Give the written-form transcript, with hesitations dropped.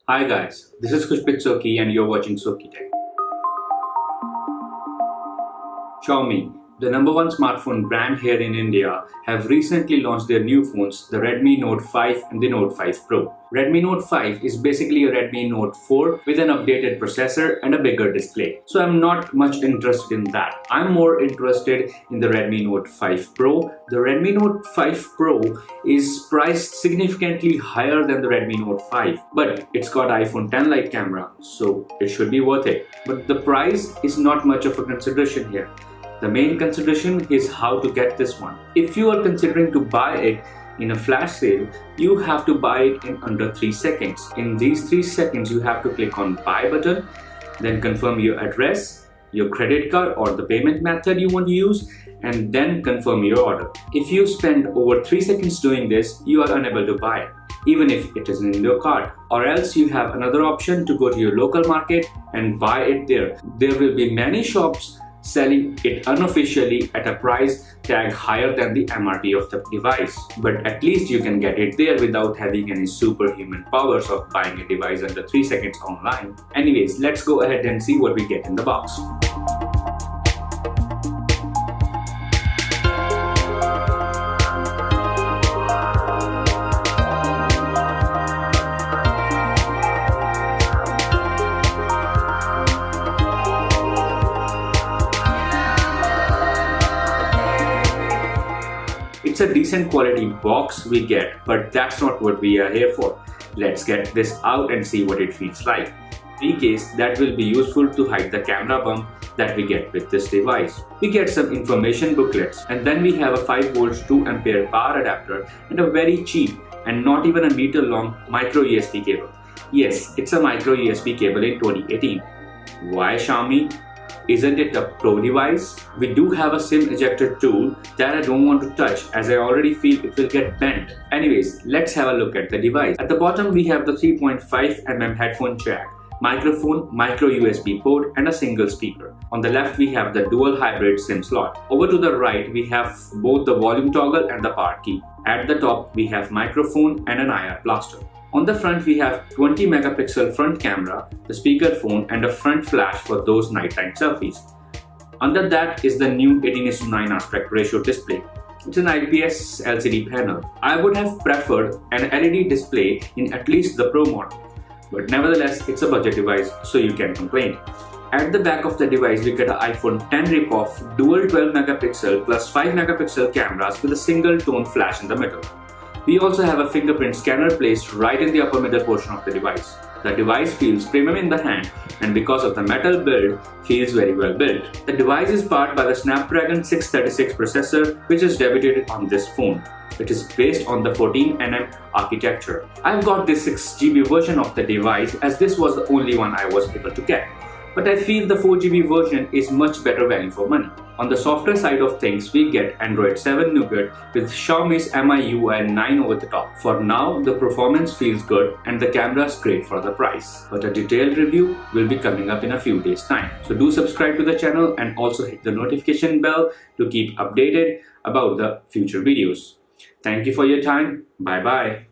Hi guys, this is Khushpreet Sokhi and you're watching SokhiTech. Xiaomi, the number one smartphone brand here in India, have recently launched their new phones, the Redmi Note 5 and the Note 5 Pro. Redmi Note 5 is basically a Redmi Note 4 with an updated processor and a bigger display. So I'm not much interested in that. I'm more interested in the Redmi Note 5 Pro. The Redmi Note 5 Pro is priced significantly higher than the Redmi Note 5, but it's got iPhone 10 like camera, so it should be worth it. But the price is not much of a consideration here. The main consideration is how to get this one. If you are considering to buy it in a flash sale, you have to buy it in under 3 seconds. In these 3 seconds, you have to click on buy button, then confirm your address, your credit card or the payment method you want to use, and then confirm your order. If you spend over 3 seconds doing this, you are unable to buy it, even if it is in your cart. Or else you have another option to go to your local market and buy it there. There will be many shops selling it unofficially at a price tag higher than the MRP of the device. But at least you can get it there without having any superhuman powers of buying a device under 3 seconds online. Anyways, let's go ahead and see what we get in the box. It's a decent quality box we get, but that's not what we are here for. Let's get this out and see what it feels like. In case that will be useful to hide the camera bump that we get with this device. We get some information booklets, and then we have a 5 volts 2 ampere power adapter and a very cheap and not even a meter long micro USB cable. Yes, it's a micro USB cable in 2018. Why Xiaomi? Isn't it a pro device? We do have a SIM ejector tool that I don't want to touch as I already feel it will get bent. Anyways, let's have a look at the device. At the bottom we have the 3.5mm headphone jack, microphone, micro USB port and a single speaker. On the left we have the dual hybrid SIM slot. Over to the right we have both the volume toggle and the power key. At the top we have microphone and an IR blaster. On the front we have 20 megapixel front camera, the speaker phone and a front flash for those nighttime selfies. Under that is the new 18:9 aspect ratio display. It's an IPS LCD panel. I would have preferred an LED display in at least the Pro model, but nevertheless it's a budget device, so you can complain. At the back of the device we get an iPhone 10 ripoff, dual 12 megapixel plus 5 megapixel cameras with a single tone flash in the middle. We also have a fingerprint scanner placed right in the upper middle portion of the device. The device feels premium in the hand and because of the metal build, feels very well built. The device is powered by the Snapdragon 636 processor which is debuted on this phone. It is based on the 14nm architecture. I've got this 6GB version of the device as this was the only one I was able to get. But I feel the 4GB version is much better value for money. On the software side of things, we get Android 7 Nougat with Xiaomi's MIUI 9 over the top. For now, the performance feels good and the camera is great for the price. But a detailed review will be coming up in a few days' time. So do subscribe to the channel and also hit the notification bell to keep updated about the future videos. Thank you for your time. Bye bye.